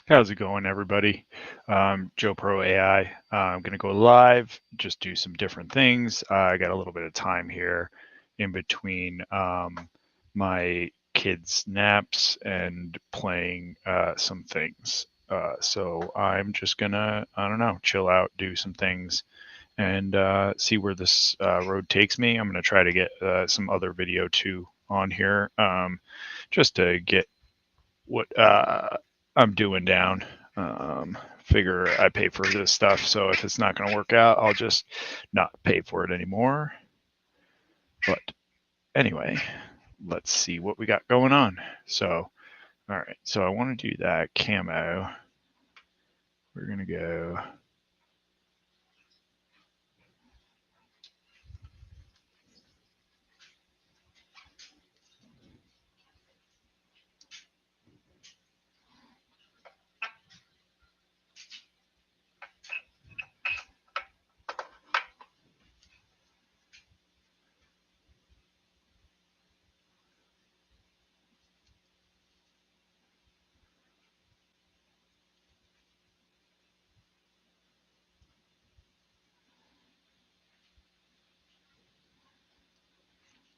How's it going, everybody? JoeProAI. I'm going to go live, just do some different things. I got a little bit of time here in between my kids' naps and playing some things. So I'm just going to, I don't know, chill out, do some things, and see where this road takes me. I'm going to try to get some other video too on here, just to get what I'm doing down. Figure I pay for this stuff, so if it's not going to work out, I'll just not pay for it anymore. But anyway, let's see what we got going on. So, all right, so I want to do that camo. We're going to go.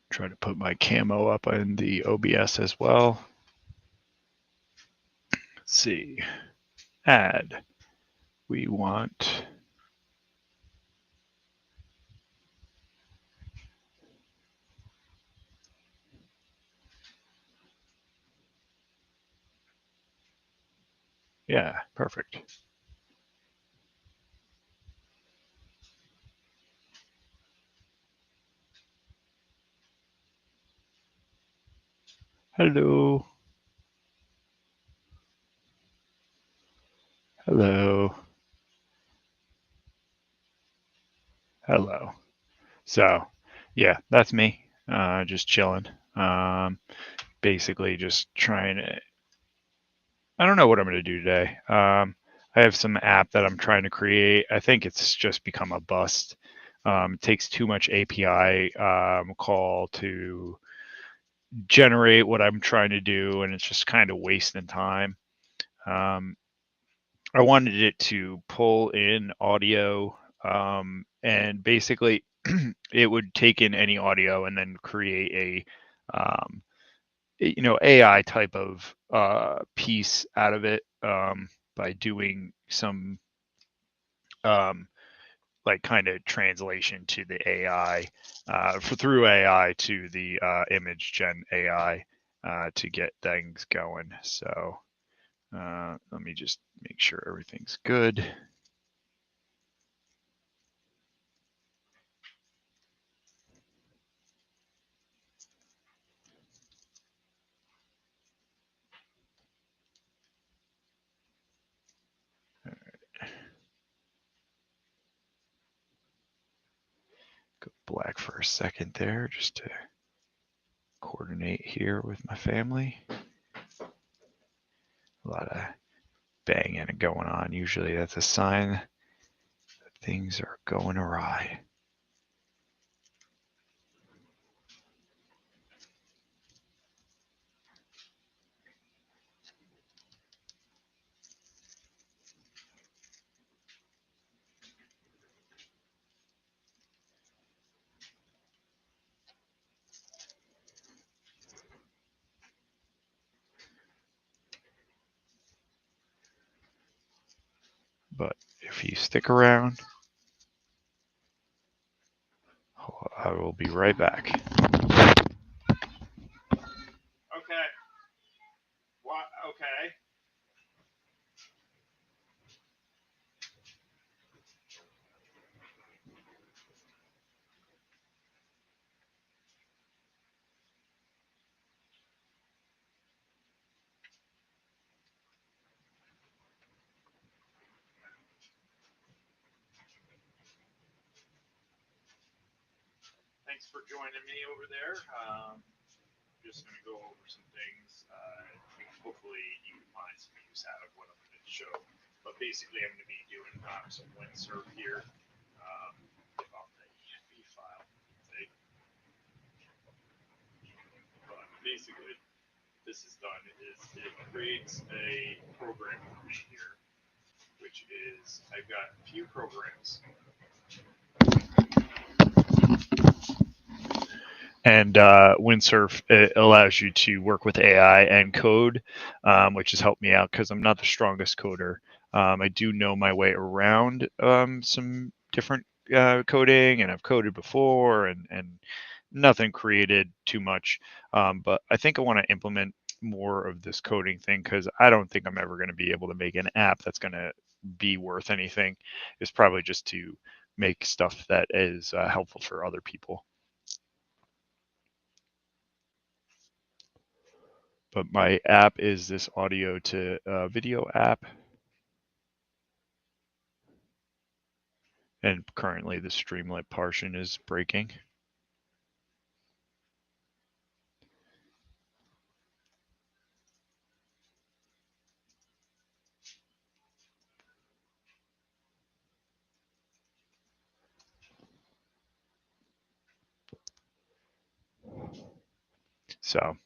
Try to put my camo up in the OBS as well. Let's see. Add. We want. Yeah, perfect. Hello. Hello. Hello. So, yeah, that's me. Just chilling. Basically, just trying to. I don't know what I'm going to do today. I have some app that I'm trying to create. I think it's just become a bust. It takes too much API call to generate what I'm trying to do, and it's just kind of wasting time. Um, I wanted it to pull in audio, and basically it would take in any audio and then create AI type of piece out of it, by doing some um, like kind of translation to the AI, through AI to the image gen AI, to get things going. So let me just make sure everything's good. Go black for a second there, just to coordinate here with my family. A lot of banging and going on. Usually that's a sign that things are going awry. But if you stick around, I will be right back. Okay. What? Okay. Thanks for joining me over there. Just going to go over some things. Hopefully, you can find some use out of what I'm going to show. But basically, I'm going to be doing some windsurf here. Off the EFB file. See? But basically, this has done is it creates a program over here, which is I've got a few programs. And Windsurf, it allows you to work with AI and code, which has helped me out because I'm not the strongest coder. I do know my way around some different coding, and I've coded before, and nothing created too much. But I think I want to implement more of this coding thing because I don't think I'm ever going to be able to make an app that's going to be worth anything. It's probably just to make stuff that is helpful for other people. But my app is this audio to video app. And currently the Streamlit portion is breaking. So,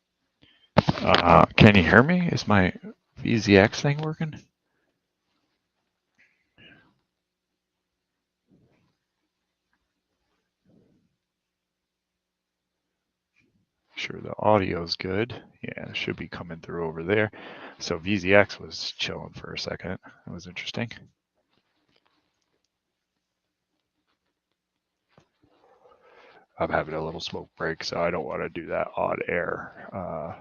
can you hear me? Is my VZX thing working? Sure, the audio is good. Yeah, it should be coming through over there. So VZX was chilling for a second. That was interesting. I'm having a little smoke break, so I don't want to do that on air.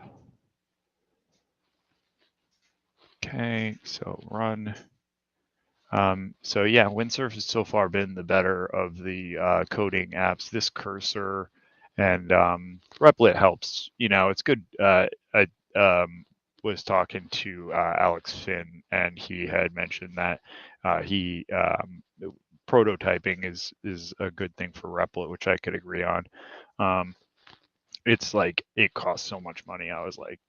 Okay, so run. So yeah, Windsurf has so far been the better of the coding apps. This cursor and Replit helps. You know, it's good. I was talking to Alex Finn, and he had mentioned that he prototyping is a good thing for Replit, which I could agree on. It's like it costs so much money. I was like,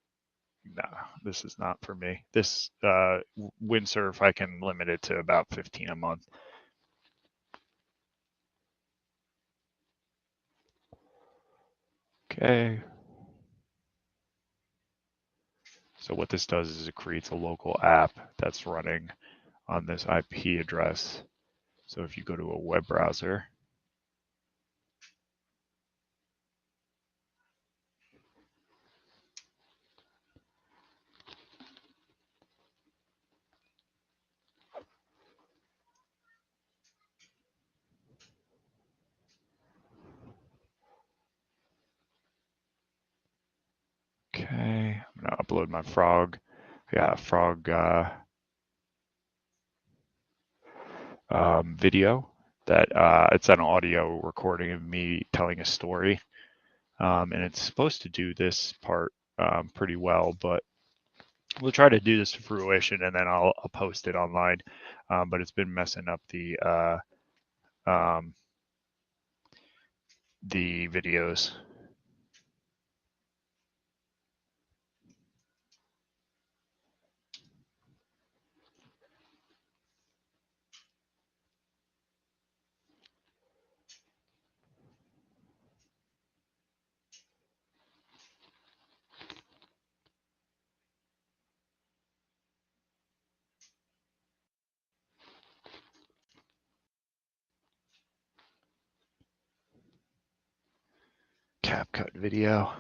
no, this is not for me. This Windsurf, I can limit it to about 15 a month. Okay. So what this does is it creates a local app that's running on this IP address. So if you go to a web browser, okay, I'm gonna upload my frog. I got a frog video that it's an audio recording of me telling a story. And it's supposed to do this part pretty well, but we'll try to do this to fruition, and then I'll post it online. But it's been messing up the videos. CapCut video.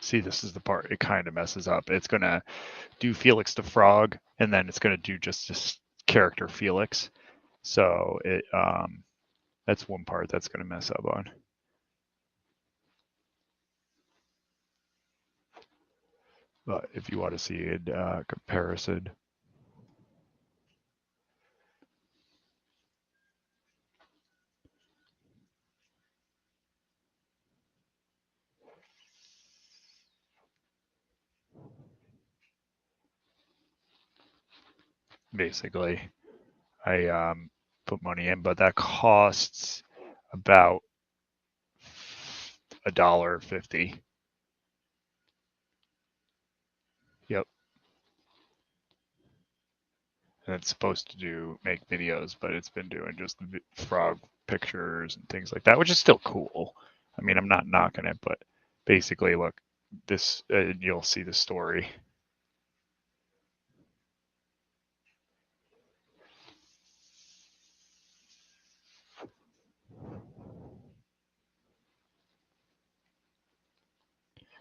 See, this is the part it kind of messes up. It's going to do Felix the Frog, and then it's going to do just this character Felix. So it that's one part that's going to mess up on. if you want to see a comparison. Basically, I put money in, but that costs about $1.50. Yep. And it's supposed to make videos, but it's been doing just frog pictures and things like that, which is still cool. I mean, I'm not knocking it, but basically, look, this you'll see the story.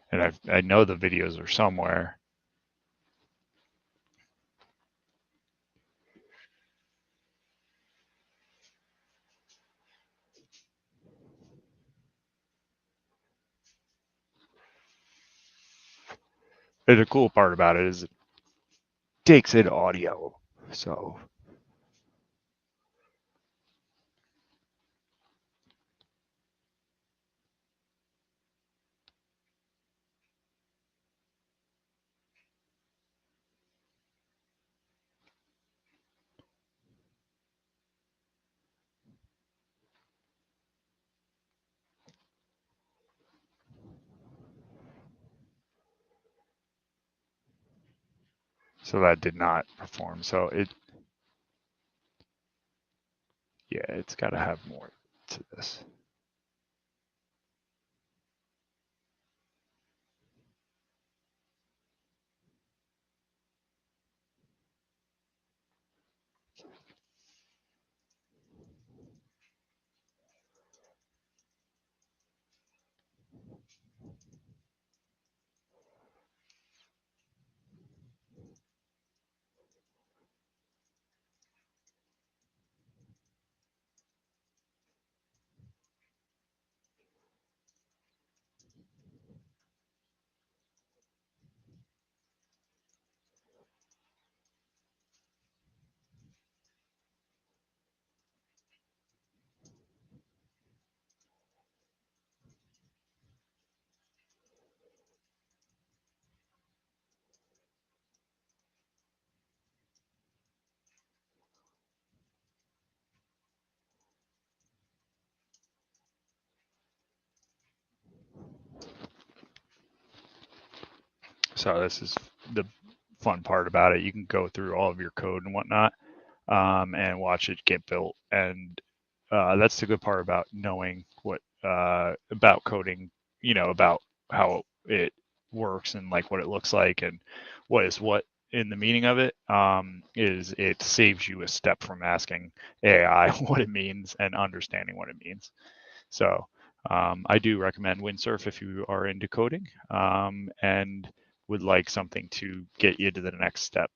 And I know the videos are somewhere. And the cool part about it is it takes in audio, so that did not perform. So yeah, it's got to have more to this. So this is the fun part about it. You can go through all of your code and whatnot, and watch it get built. And that's the good part about knowing what about coding, about how it works and like what it looks like and what is what in the meaning of it, is it saves you a step from asking AI what it means and understanding what it means. So I do recommend Windsurf if you are into coding, and would like something to get you to the next step.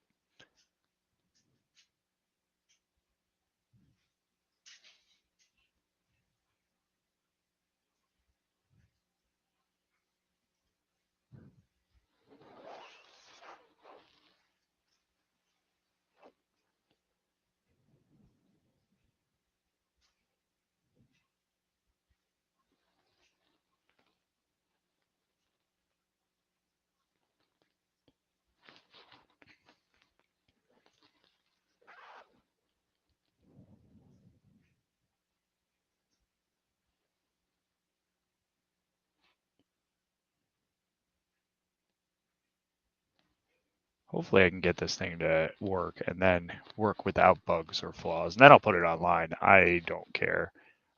Hopefully I can get this thing to work and then work without bugs or flaws. And then I'll put it online. I don't care.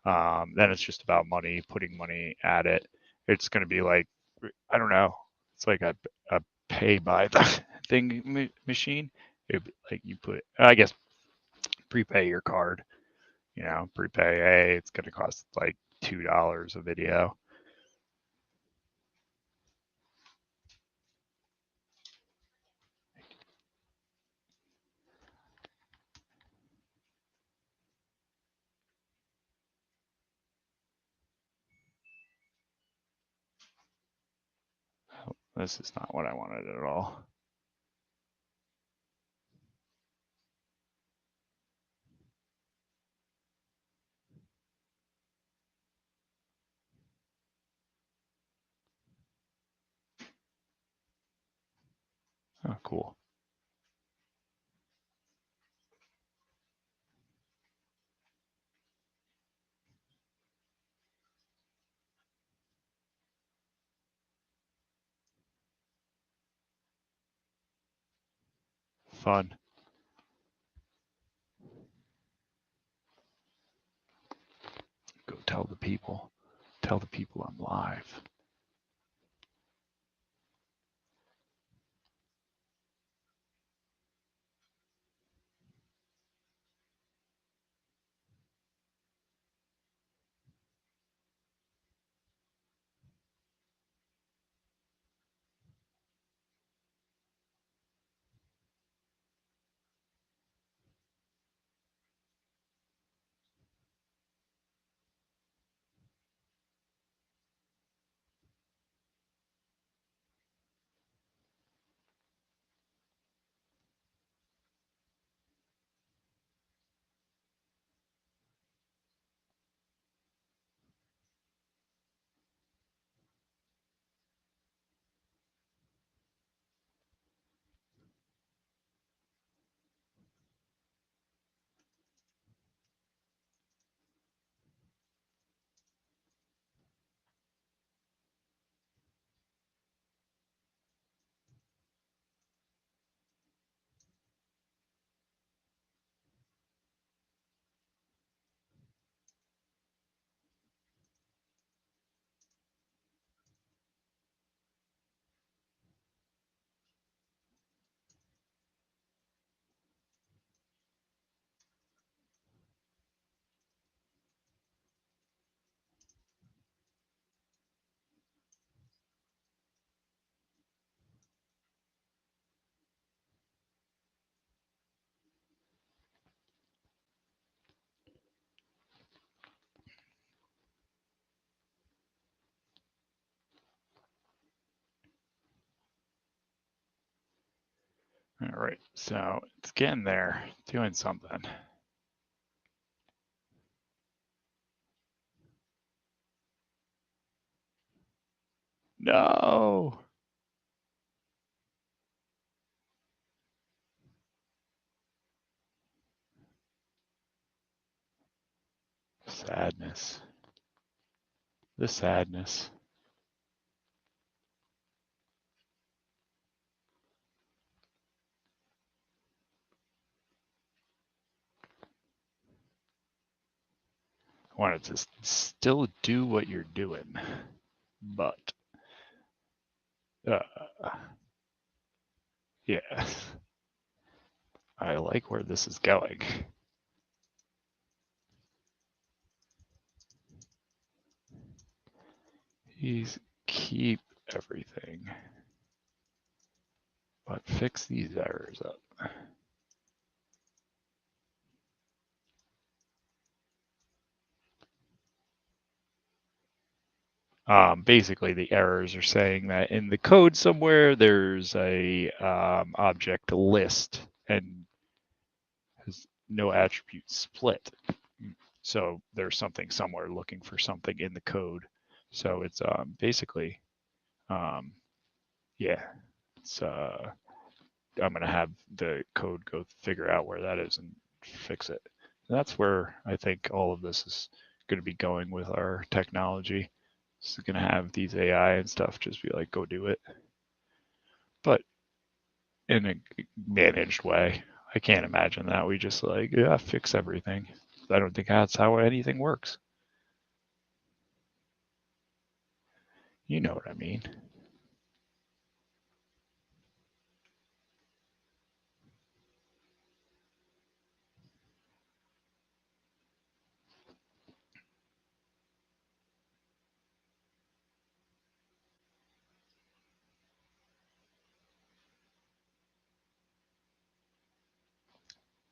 Then it's just about money, putting money at it. It's going to be like, I don't know. It's like a pay by the thing machine. Like you put, I guess, prepay your card, prepay, hey, it's going to cost like $2 a video. This is not what I wanted at all. Oh, cool. Fun. Go tell the people. Tell the people I'm live. All right, so it's getting there, doing something. No. Sadness. The sadness. I wanted to still do what you're doing, but uh, yeah, I like where this is going. Please keep everything, but fix these errors up. Basically, the errors are saying that in the code somewhere there's a object list and has no attribute split. So there's something somewhere looking for something in the code. So it's basically, yeah, it's I'm gonna have the code go figure out where that is and fix it. And that's where I think all of this is going to be going with our technology. It's going to have these AI and stuff just be like, go do it, but in a managed way. I can't imagine that we just like, yeah, fix everything. I don't think that's how anything works. You know what I mean?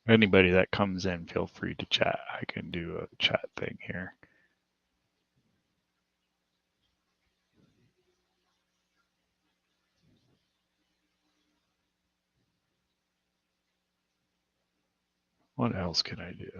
Anybody that comes in, feel free to chat. I can do a chat thing here. What else can I do?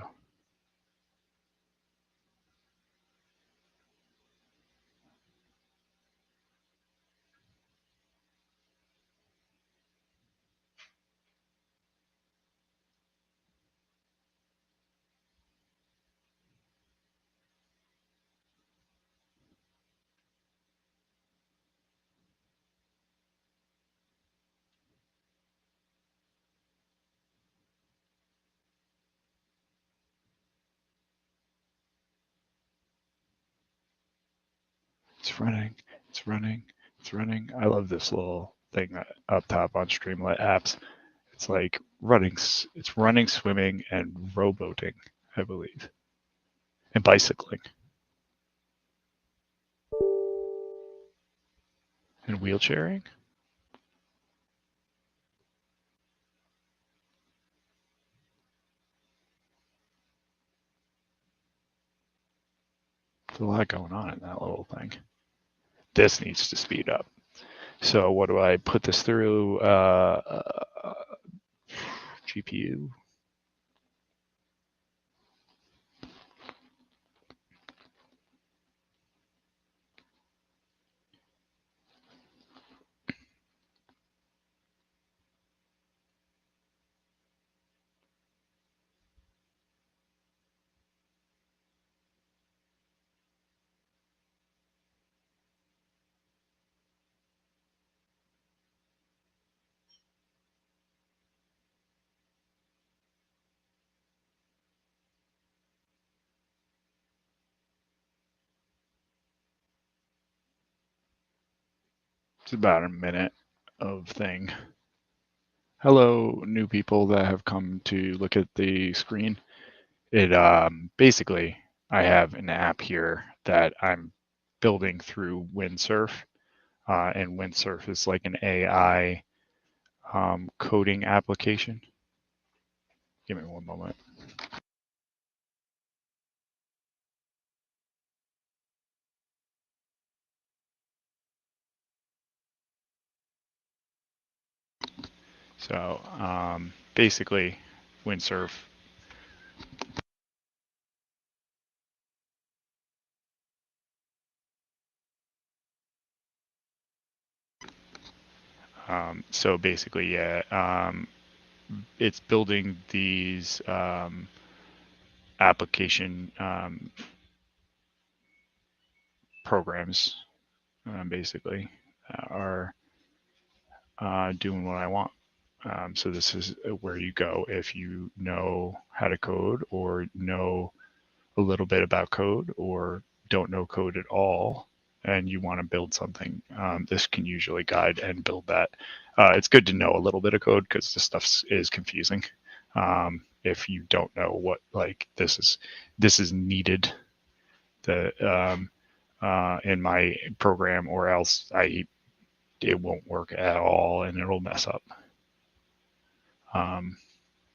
It's running. It's running. It's running. I love this little thing up top on Streamlit apps. It's like running. It's running, swimming, and rowboating, I believe, and bicycling and wheelchairing. There's a lot going on in that little thing. This needs to speed up. So what do I put this through? GPU. It's about a minute of thing. Hello, new people that have come to look at the screen. It basically, I have an app here that I'm building through Windsurf, and Windsurf is like an AI coding application. Give me one moment. So basically, Windsurf. So basically, yeah, it's building these application programs, basically, are doing what I want. So this is where you go if you know how to code or know a little bit about code or don't know code at all and you want to build something. This can usually guide and build that. It's good to know a little bit of code because this stuff is confusing. If you don't know what like this is needed in my program or else it won't work at all and it'll mess up. Um,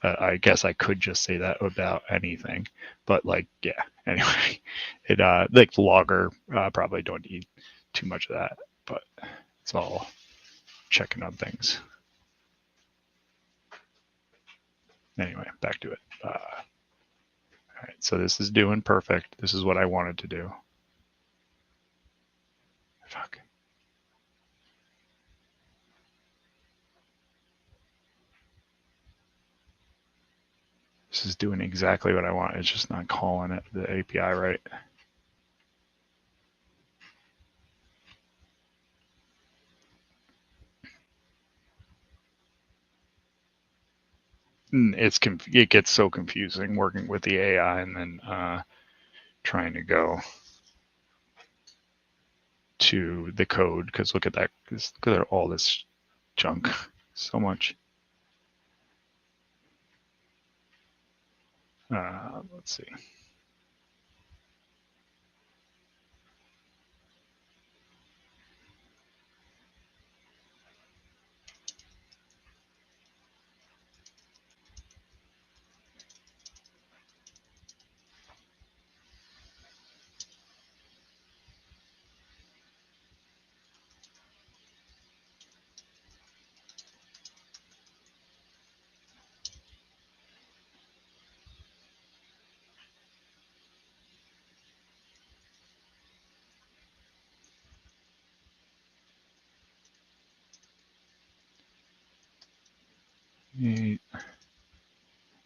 I guess I could just say that about anything, but like, yeah. Anyway, it like Logger probably don't need too much of that, but it's all checking on things. Anyway, back to it. All right, so this is doing perfect. This is what I wanted to do. Fuck. This is doing exactly what I want. It's just not calling it the API right. It gets so confusing working with the AI and then trying to go to the code because look at that. Look at all this junk. So much. Let's see.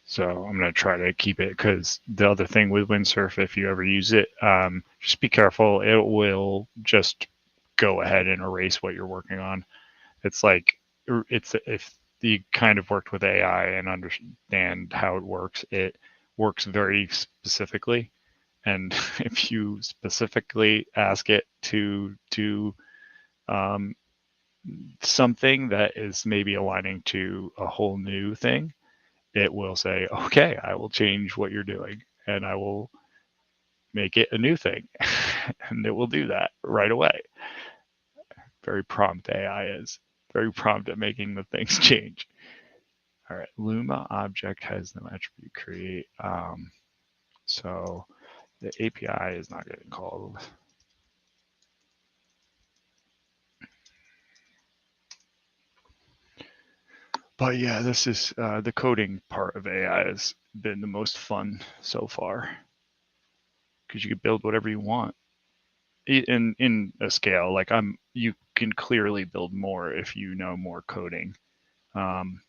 So I'm going to try to keep it, because the other thing with windsurf, if you ever use it, just be careful. It will just go ahead and erase what you're working on. It's like, it's if you kind of worked with AI and understand how it works very specifically. And if you specifically ask it to do um, something that is maybe aligning to a whole new thing, it will say, okay, I will change what you're doing and I will make it a new thing. And it will do that right away. Very prompt AI is. Very prompt at making the things change. All right, Luma object has no attribute create. So the API is not getting called. But yeah, this is the coding part of AI has been the most fun so far, because you can build whatever you want in a scale. Like you can clearly build more if you know more coding. Um,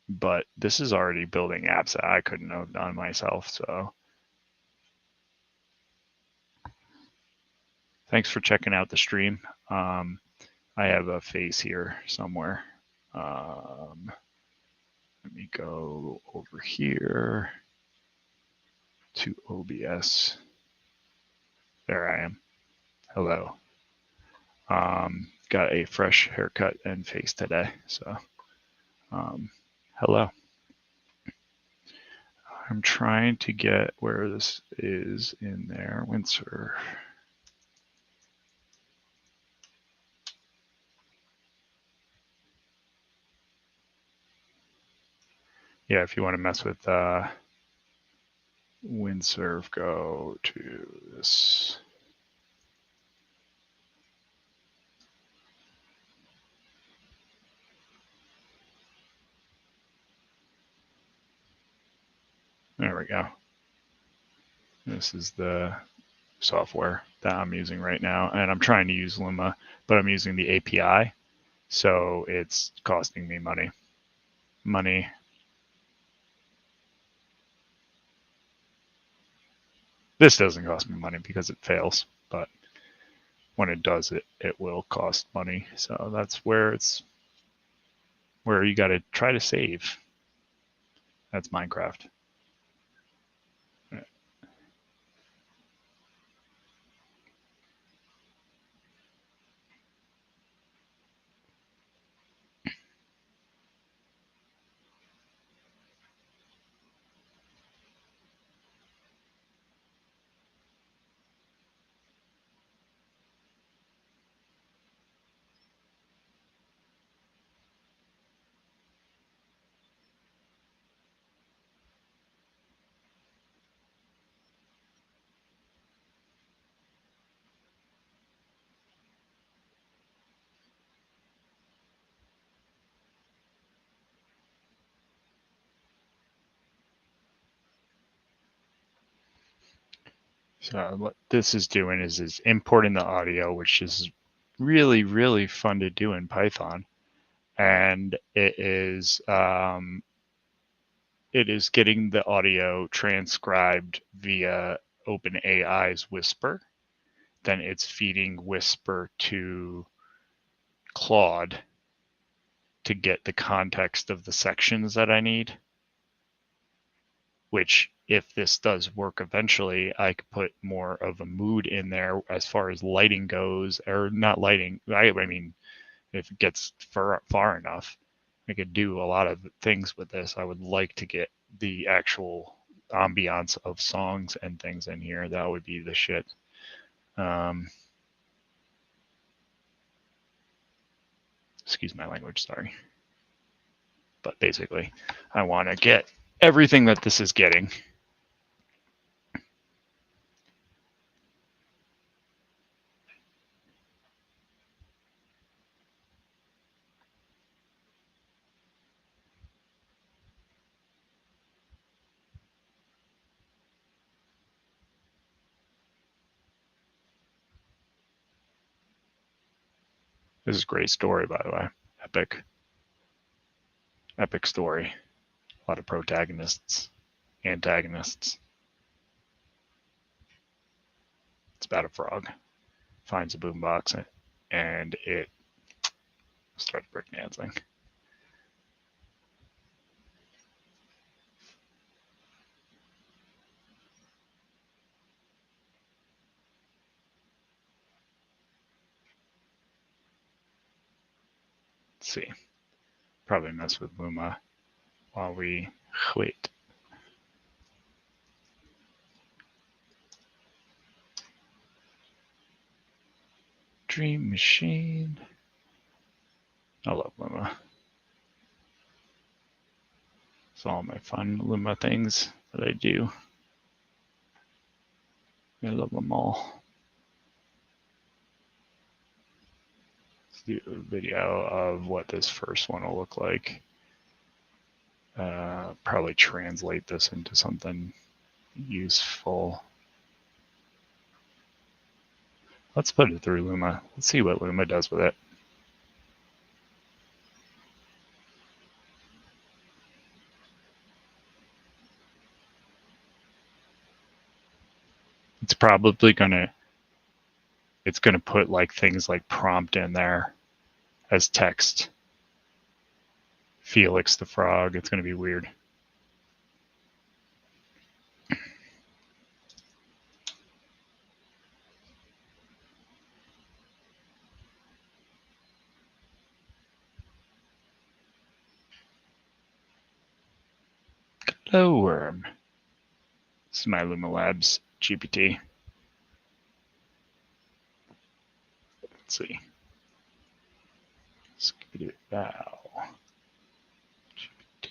but this is already building apps that I couldn't have done myself. So thanks for checking out the stream. I have a face here somewhere. Let me go over here to OBS. There I am. Hello. Got a fresh haircut and face today. So, hello. I'm trying to get where this is in there. Windsor. Yeah, if you want to mess with windsurf, go to this. There we go. This is the software that I'm using right now, and I'm trying to use Luma, but I'm using the API, so it's costing me money. This doesn't cost me money because it fails, but when it does, it will cost money. So that's where you got to try to save. That's Minecraft. So what this is doing is importing the audio, which is really, really fun to do in Python. And it is getting the audio transcribed via OpenAI's Whisper. Then it's feeding Whisper to Claude to get the context of the sections that I need. Which, if this does work eventually, I could put more of a mood in there as far as lighting goes, or not lighting. I mean, if it gets far enough, I could do a lot of things with this. I would like to get the actual ambiance of songs and things in here. That would be the shit. Excuse my language, sorry. But basically, I want to get everything that this is getting. This is a great story, by the way. Epic story. A lot of protagonists, antagonists. It's about a frog finds a boombox and it starts breakdancing. Let's see. Probably mess with Luma while we wait. Dream Machine. I love Luma. It's all my fun Luma things that I do. I love them all. Let's do a video of what this first one will look like. Probably translate this into something useful. Let's put it through Luma. Let's see what Luma does with it. It's probably gonna put like things like prompt in there as text. Felix the frog. It's gonna be weird. Hello, worm. This is my Luma Labs GPT. Let's see. Skibidi bow. GPT.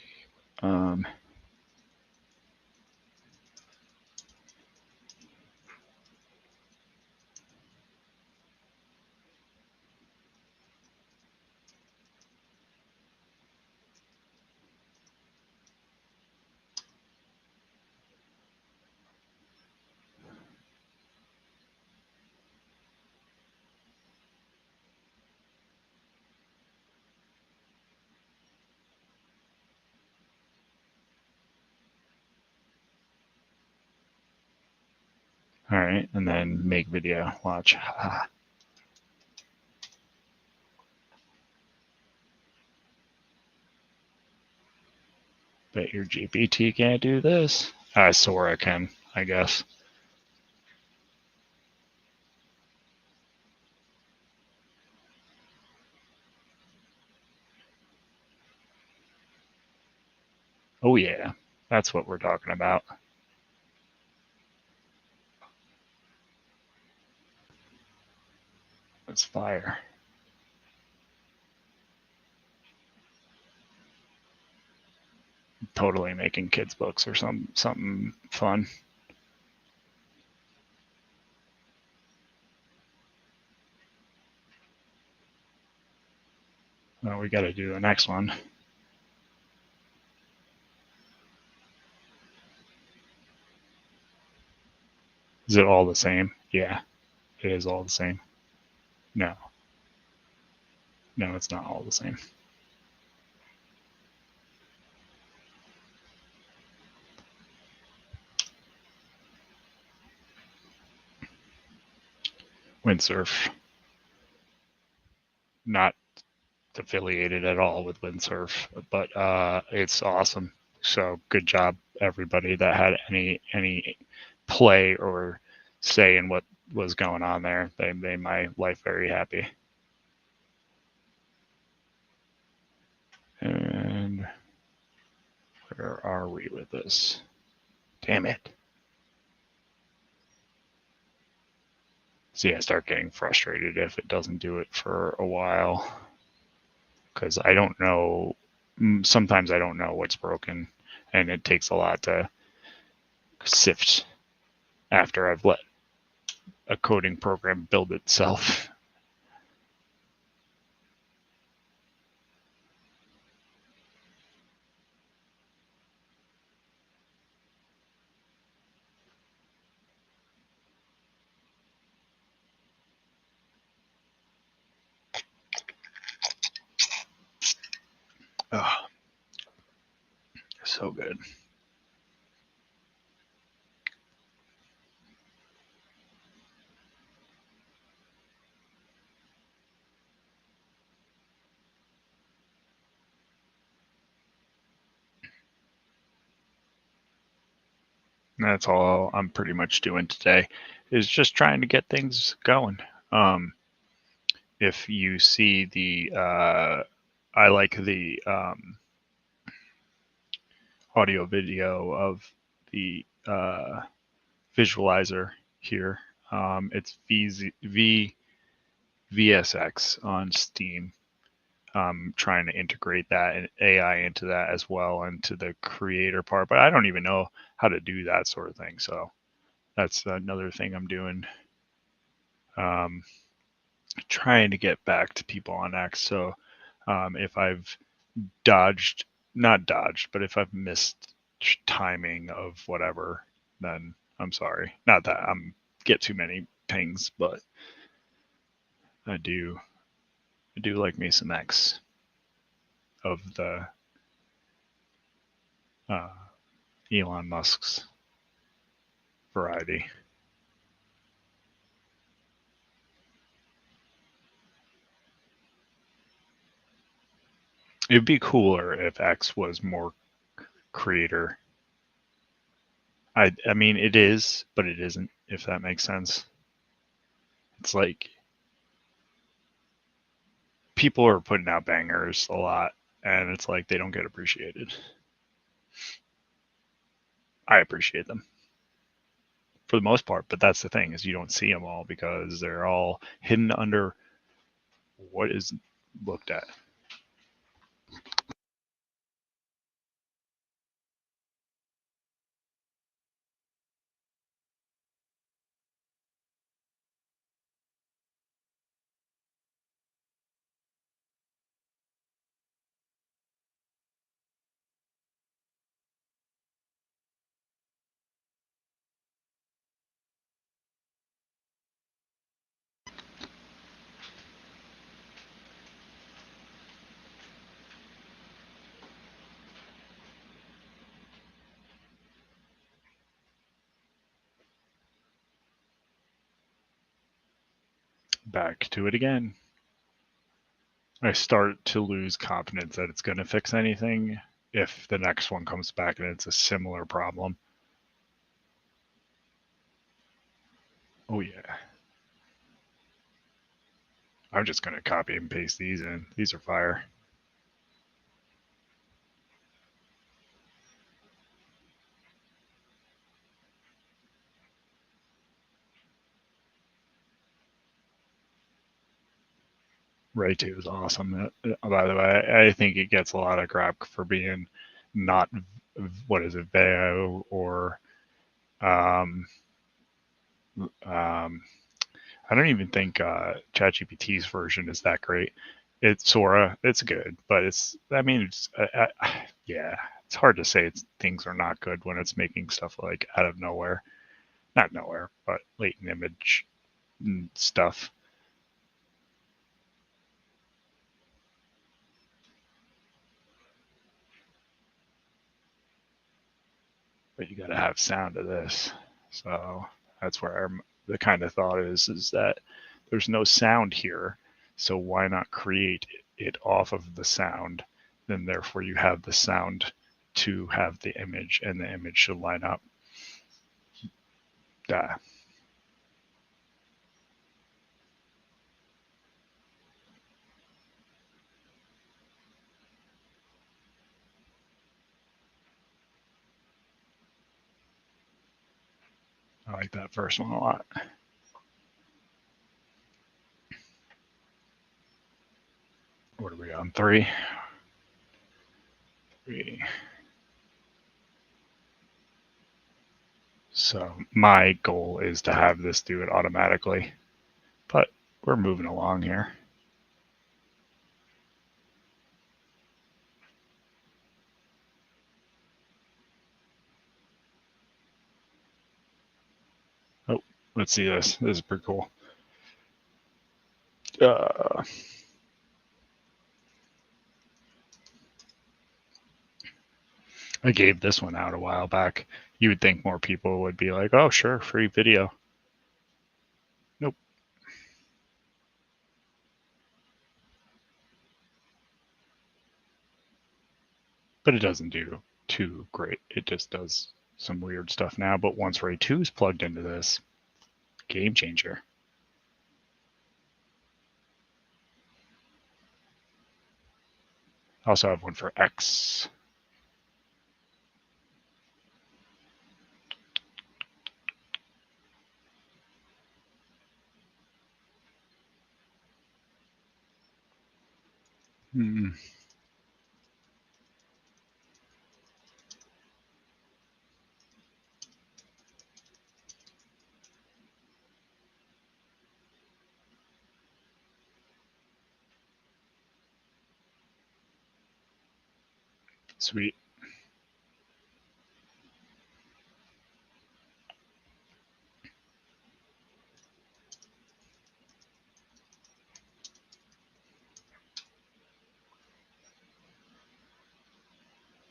All right, and then make video. Watch. Bet your GPT can't do this. Sora can, I guess. Oh yeah, that's what we're talking about. It's fire. Totally making kids books or something fun. Well, we got to do the next one. Is it all the same? Yeah, it is all the same. No. No, it's not all the same. Windsurf. Not affiliated at all with Windsurf, but it's awesome. So good job, everybody that had any play or say in what was going on there. They made my life very happy. And where are we with this? Damn it. See, I start getting frustrated if it doesn't do it for a while. Because I don't know, sometimes I don't know what's broken, and it takes a lot to sift after I've let a coding program build itself. Oh, So good. That's all I'm pretty much doing today, is just trying to get things going. If you see I like the audio video of the visualizer here. It's VSX on Steam. Trying to integrate that and AI into that as well, into the creator part, but I don't even know how to do that sort of thing. So that's another thing I'm doing. Trying to get back to people on X. So if I've not dodged, but if I've missed timing of whatever, then I'm sorry. Not that I'm get too many pings, but I do like me some X of the uh, Elon Musk's variety. It'd be cooler if X was more creator. I mean, it is, but it isn't, if that makes sense. It's like people are putting out bangers a lot, and it's like they don't get appreciated. I appreciate them for the most part, but that's the thing, is you don't see them all because they're all hidden under what is looked at. Back to it again. I start to lose confidence that it's going to fix anything if the next one comes back and it's a similar problem. Oh, yeah. I'm just going to copy and paste these in. These are fire. Ray 2 is awesome. By the way, I think it gets a lot of crap for being not, what is it, VAO or um, um, I don't even think ChatGPT's version is that great. It's Sora, it's good, but I mean, yeah, it's hard to say things are not good when it's making stuff like out of nowhere, not nowhere, but latent image and stuff. But you got to have sound to this. So that's where the kind of thought is that there's no sound here. So why not create it off of the sound? Then therefore you have the sound to have the image, and the image should line up. Yeah. I like that first one a lot. What are we on? Three? Three. So my goal is to have this do it automatically, but we're moving along here. Oh, let's see this. This is pretty cool. I gave this one out a while back. You would think more people would be like, oh, sure, free video. Nope. But it doesn't do too great. It just does some weird stuff now. But once Ray 2 is plugged into this, game changer. I also have one for X. Sweet.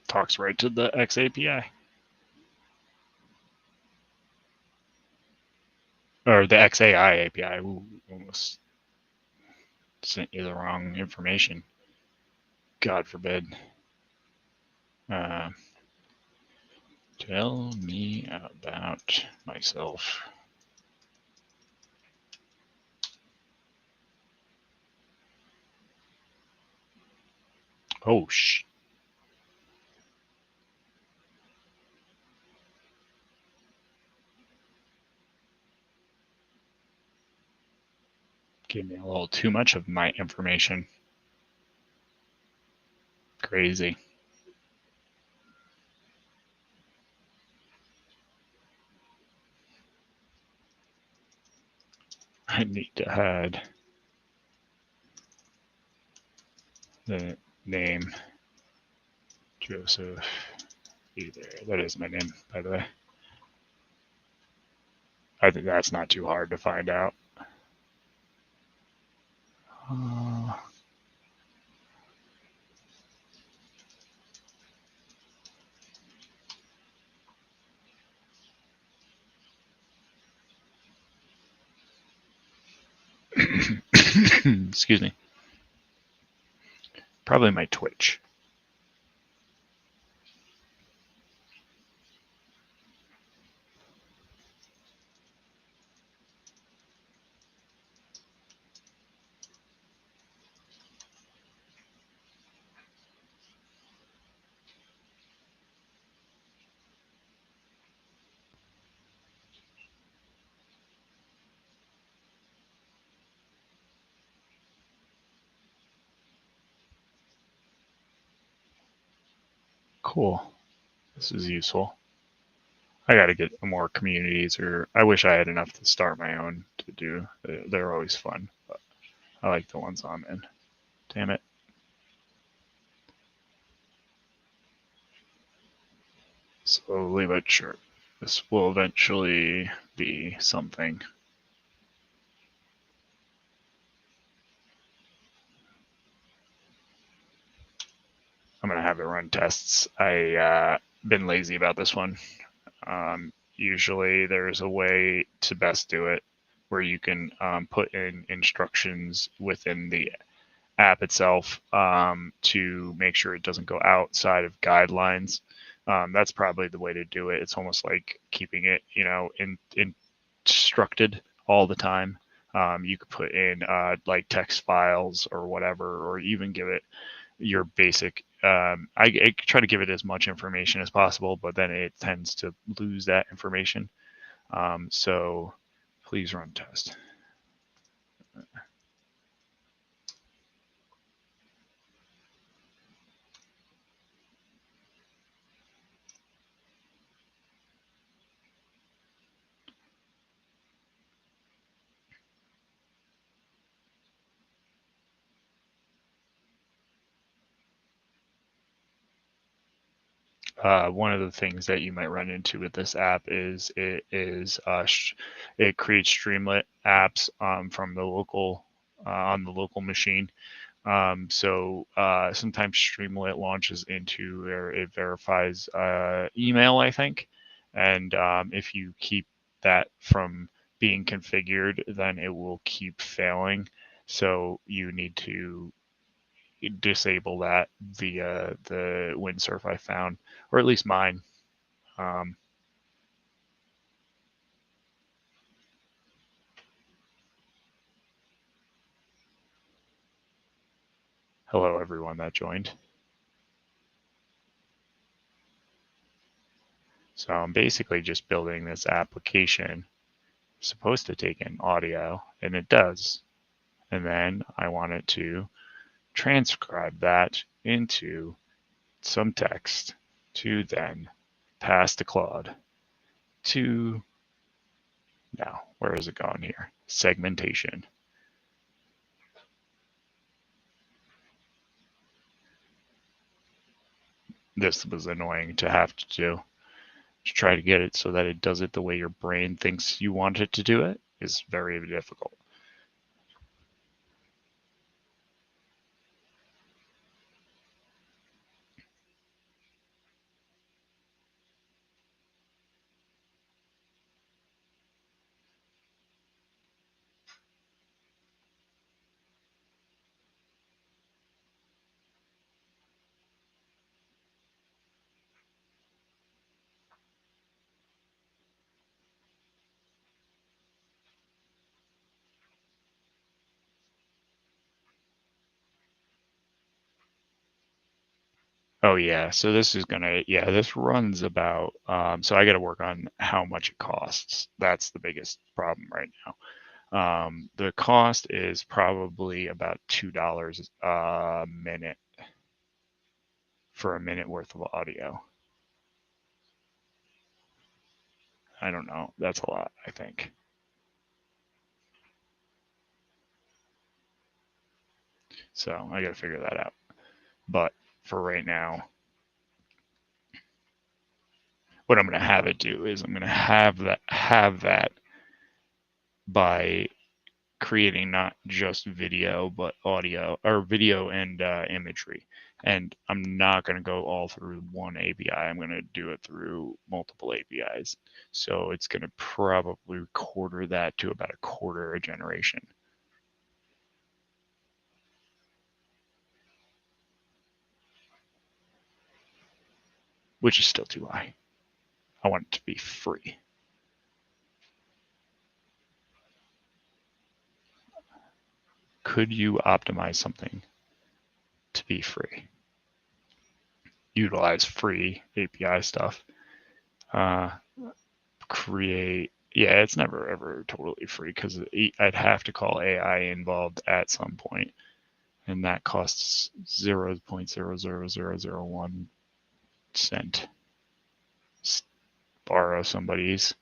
Talks right to the X API. Or the XAI API. Ooh, almost sent you the wrong information. God forbid. Tell me about myself. Oh, gave me a little too much of my information. Crazy. I need to hide the name Joseph. Either. That is my name, by the way. I think that's not too hard to find out. Excuse me. Probably my Twitch. Cool. This is useful. I got to get more communities, or I wish I had enough to start my own to do. They're always fun, but I like the ones I'm in. Damn it. Slowly but sure. This will eventually be something. I'm going to have it run tests. I been lazy about this one. Usually there's a way to best do it where you can put in instructions within the app itself to make sure it doesn't go outside of guidelines. That's probably the way to do it. It's almost like keeping it, instructed all the time. You could put in like text files or whatever, or even give it your basic. I try to give it as much information as possible, but then it tends to lose that information. So please run test. One of the things that you might run into with this app is it creates Streamlit apps from the local on the local machine, So sometimes Streamlit launches into, or it verifies email, I think. And if you keep that from being configured, then it will keep failing. So you need to disable that via the windsurf I found, or at least mine. Hello, everyone that joined. So I'm basically just building this application. It's supposed to take in audio, and it does. And then I want it to transcribe that into some text to then pass to Claude to, now, where is it going here? Segmentation. This was annoying to have to do. To try to get it so that it does it the way your brain thinks you want it to do it is very difficult. Oh yeah, so this is gonna, yeah, this runs about, so I gotta work on how much it costs. That's the biggest problem right now. The cost is probably about $2 a minute for a minute worth of audio. I don't know, that's a lot, I think. So I gotta figure that out. But for right now, what I'm gonna have it do is I'm gonna have that by creating not just video but audio, or video and imagery. And I'm not going to go all through one API. I'm going to do it through multiple APIs. So it's going to probably quarter that to about a quarter a generation, which is still too high. I want it to be free. Could you optimize something to be free? Utilize free API stuff. Create, yeah, it's never ever totally free because I'd have to call AI involved at some point, and that costs 0.00001 cent. Borrow somebody's.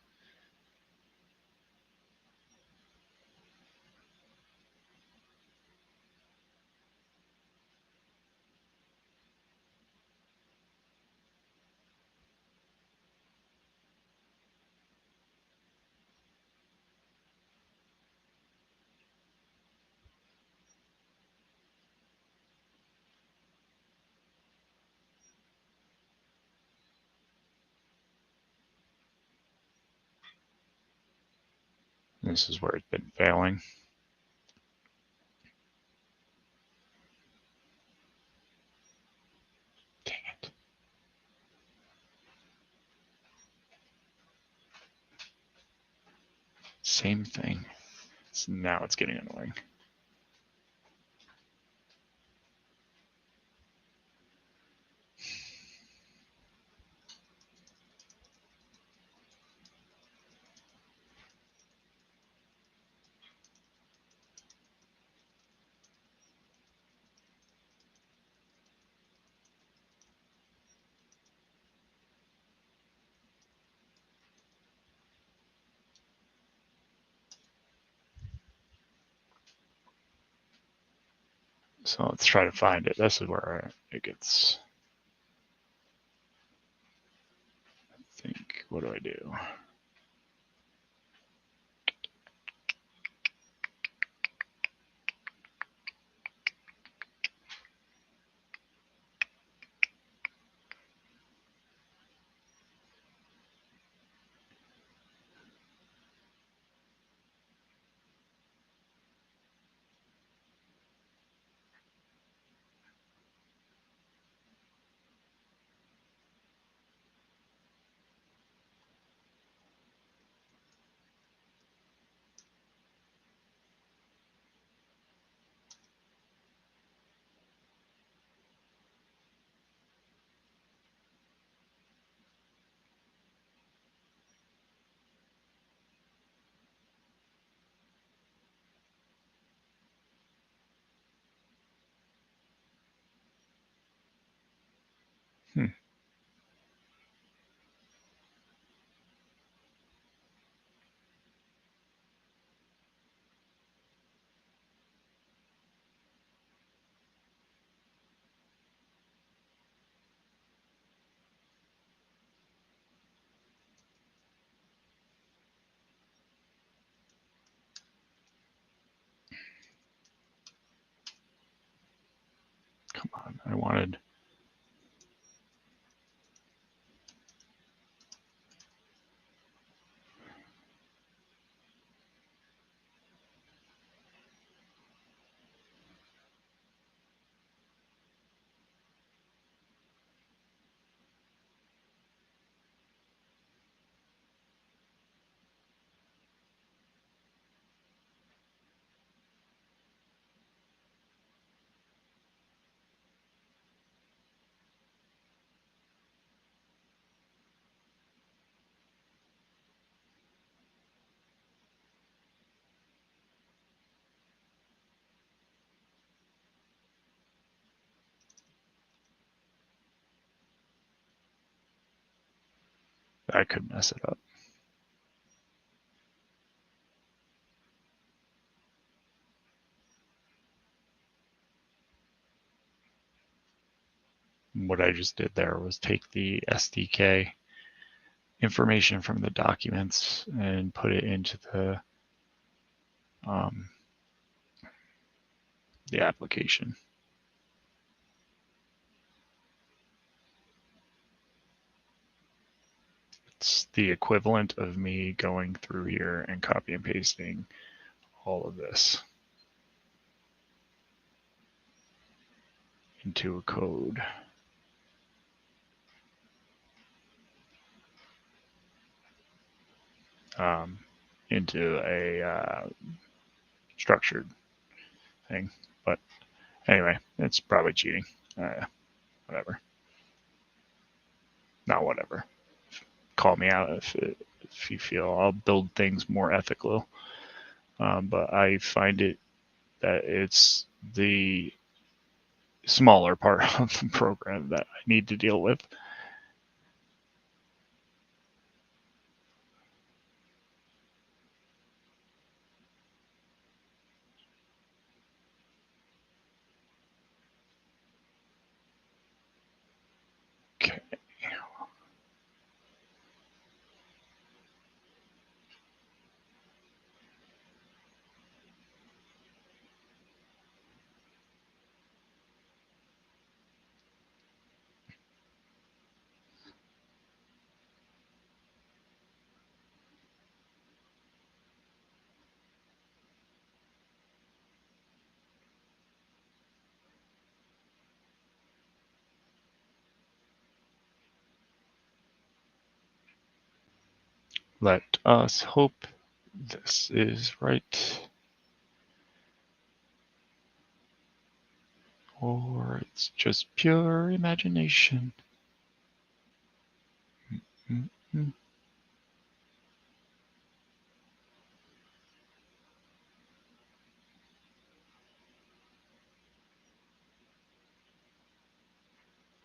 This is where it's been failing. Dang it. Same thing. So now it's getting annoying. So let's try to find it. This is where it gets, I think, what do I do? Come on, I wanted. I could mess it up. What I just did there was take the SDK information from the documents and put it into the application. It's the equivalent of me going through here and copy and pasting all of this into a code. Into a structured thing. But anyway, it's probably cheating. Whatever. Not whatever. Call me out if you feel I'll build things more ethical. But I find it that it's the smaller part of the program that I need to deal with. Okay. Let us hope this is right. Or it's just pure imagination. Mm-hmm.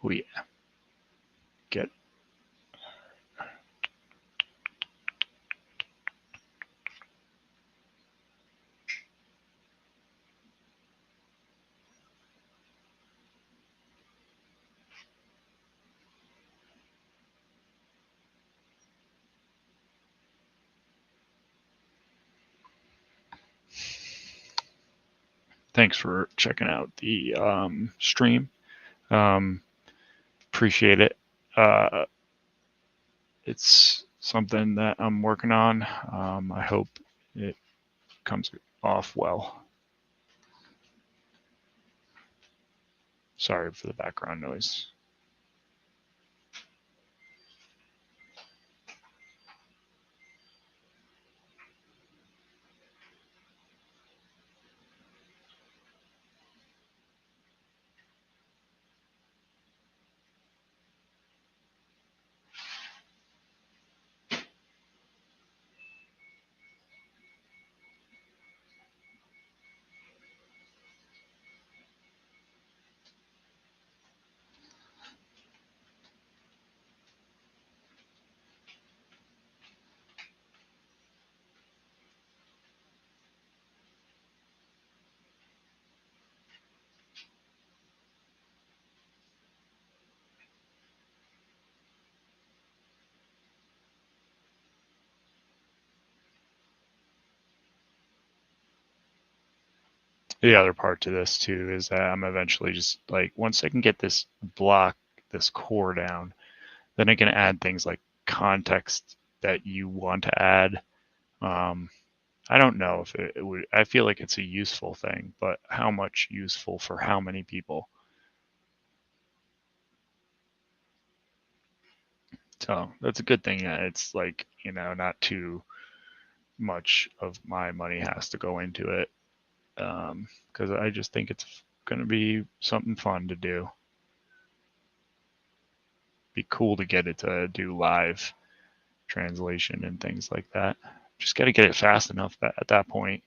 Oh yeah. Get. Thanks for checking out the stream. Appreciate it. It's something that I'm working on. I hope it comes off well. Sorry for the background noise. The other part to this too is that I'm eventually just like, once I can get this block, this core down, then I can add things like context that you want to add. Um, I don't know if it would, I feel like it's a useful thing, but how much useful for how many people? So that's a good thing that it's like, not too much of my money has to go into it. Because I just think it's going to be something fun to do. Be cool to get it to do live translation and things like that. Just got to get it fast enough that at that point.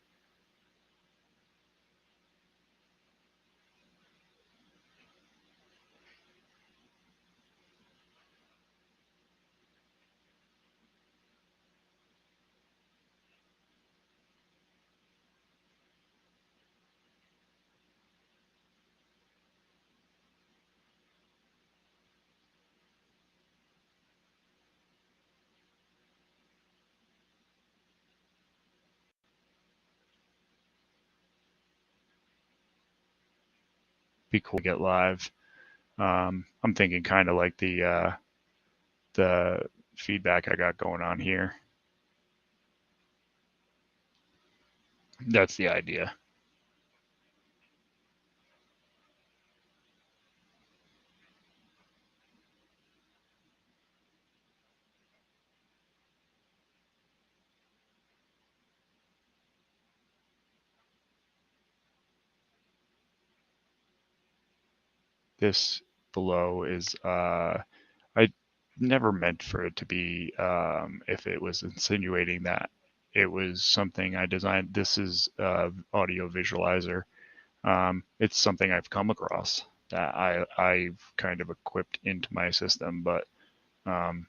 Be cool to get live. I'm thinking kind of like the feedback I got going on here. That's the idea. This below is I never meant for it to be if it was insinuating that it was something I designed. This is audio visualizer. It's something I've come across that I've kind of equipped into my system, but um,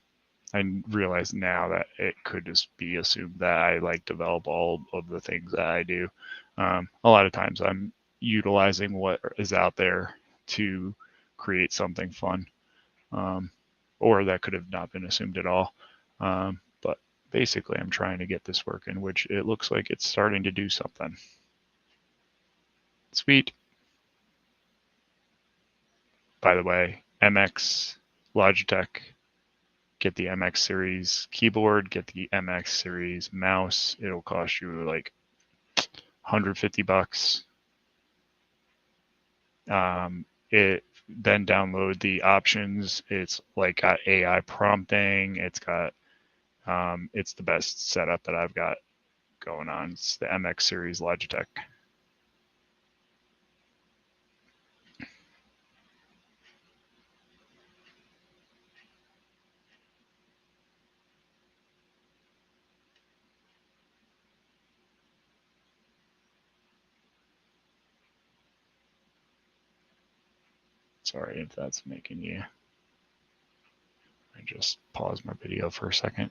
I realize now that it could just be assumed that I like develop all of the things that I do. A lot of times I'm utilizing what is out there to create something fun, um, or that could have not been assumed at all. But basically, I'm trying to get this working, which it looks like it's starting to do something. Sweet. By the way, MX Logitech, get the MX series keyboard, get the MX series mouse. It'll cost you like $150. It then download the options. It's like got AI prompting. It's the best setup that I've got going on. It's the MX series Logitech. Sorry if that's making you. I just pause my video for a second.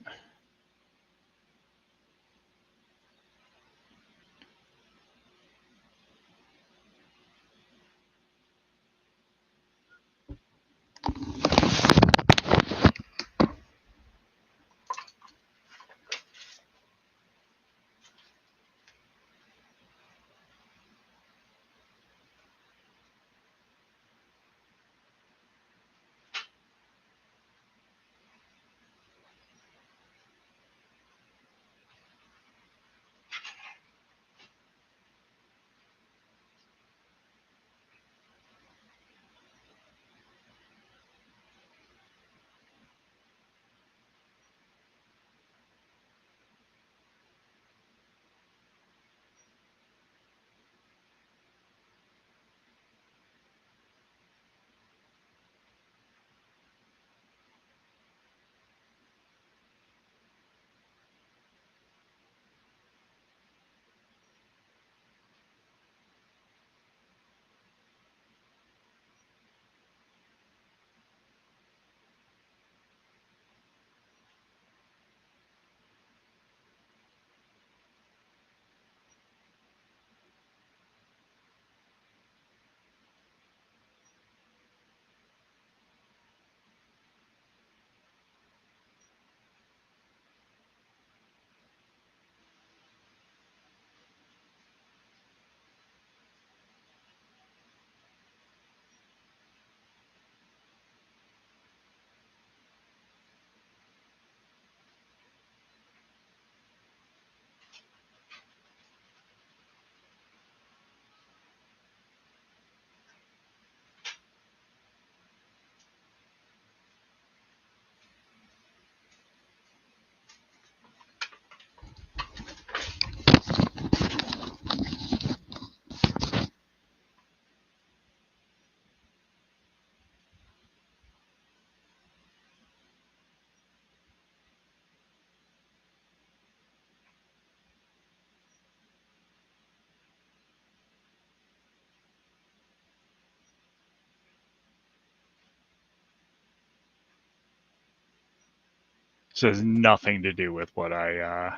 This has nothing to do with what I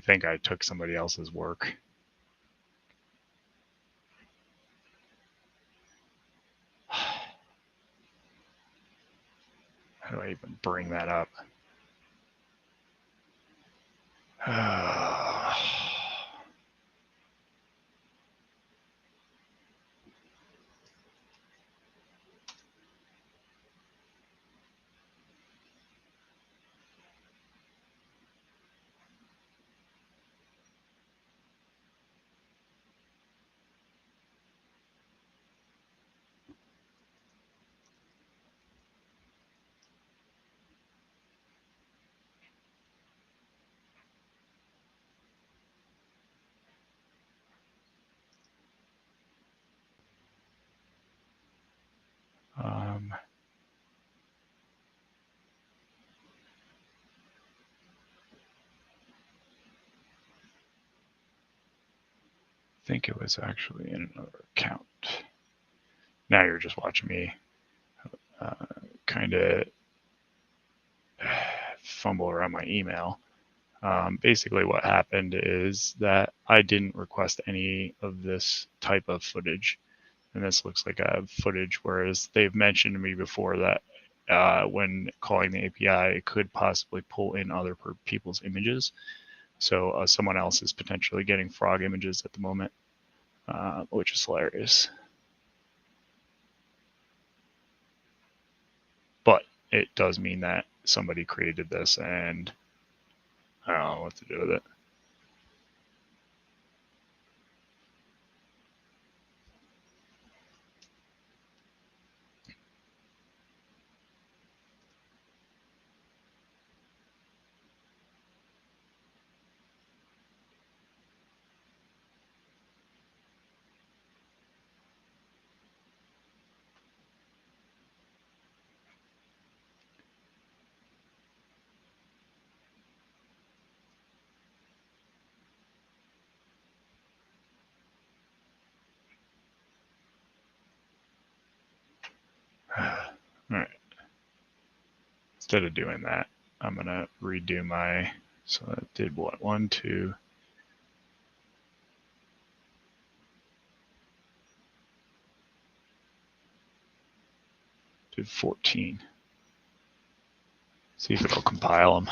think I took somebody else's work. How do I even bring that up? I think it was actually in another account. Now you're just watching me kind of fumble around my email. Basically, what happened is that I didn't request any of this type of footage. And this looks like I have footage, whereas they've mentioned to me before that when calling the API, it could possibly pull in other people's images. So someone else is potentially getting frog images at the moment, which is hilarious. But it does mean that somebody created this, and I don't know what to do with it. All right. Instead of doing that, I'm going to redo my, so that did what, 1, 2, did 14. See if it'll compile them.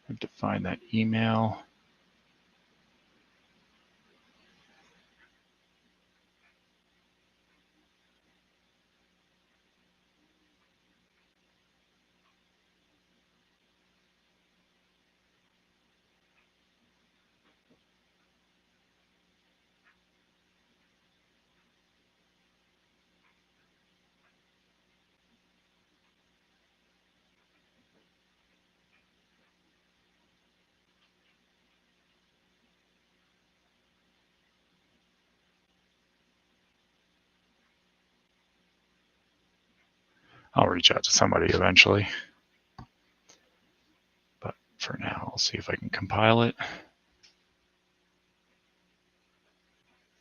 I have to find that email. I'll reach out to somebody eventually. But for now, I'll see if I can compile it.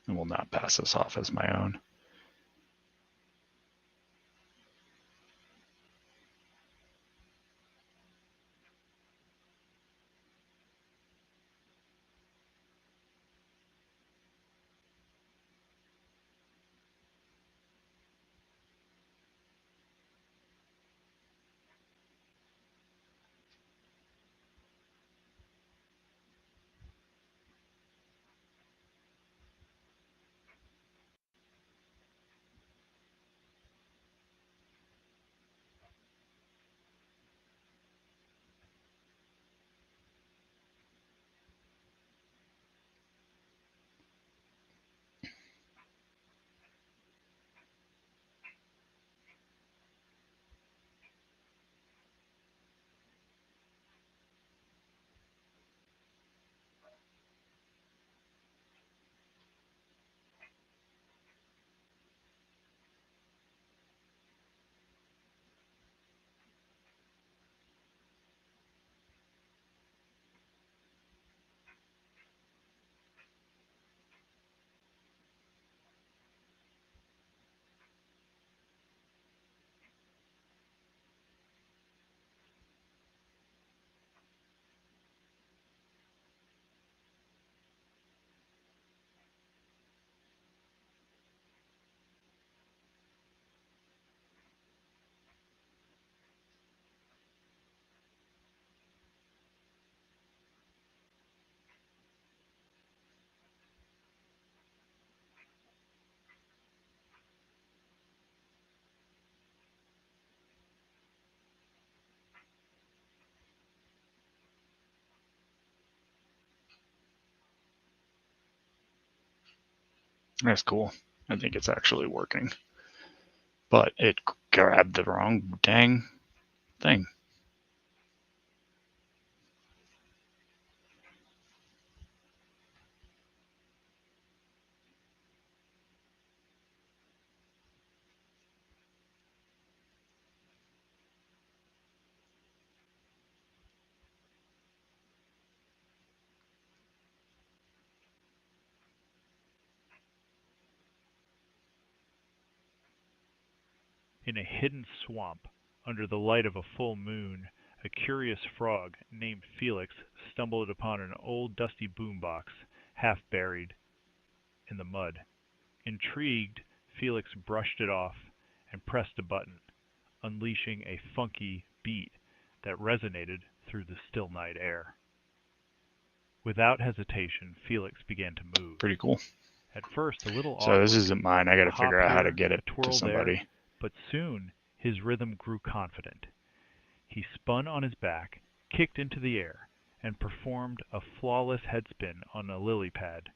And will not pass this off as my own. That's cool. I think it's actually working. But it grabbed the wrong dang thing. In a hidden swamp, under the light of a full moon, a curious frog named Felix stumbled upon an old dusty boom box, half buried in the mud. Intrigued, Felix brushed it off and pressed a button, unleashing a funky beat that resonated through the still night air. Without hesitation, Felix began to move. Pretty cool. At first a little So this awkward, isn't mine. I got a to figure hop out how to here, get a it to twirl there, somebody. but soon his rhythm grew confident. He spun on his back, kicked into the air, and performed a flawless headspin on a lily pad.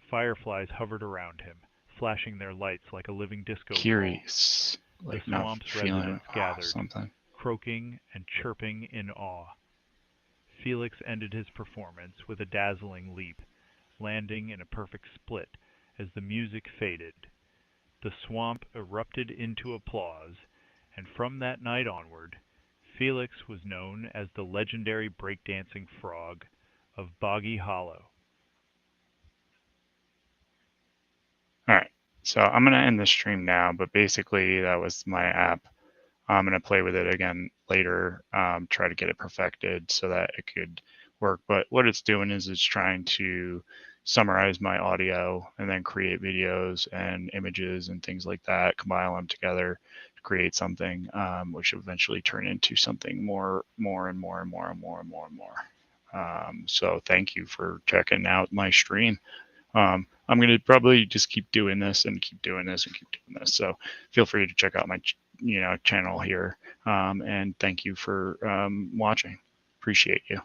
Fireflies hovered around him, flashing their lights like a living disco ball. Curious, The like not swamp's feeling residents gathered, something. croaking and chirping in awe. Felix ended his performance with a dazzling leap, landing in a perfect split as the music faded. The swamp erupted into applause, and from that night onward, Felix was known as the legendary breakdancing frog of Boggy Hollow. All right. So I'm going to end the stream now, but basically that was my app. I'm going to play with it again later, try to get it perfected so that it could work. But what it's doing is it's trying to summarize my audio and then create videos and images and things like that, compile them together to create something, which will eventually turn into something more and more and more and more and more and more. So thank you for checking out my stream. I'm going to probably just keep doing this and keep doing this and keep doing this. So feel free to check out my channel here. And thank you for watching. Appreciate you.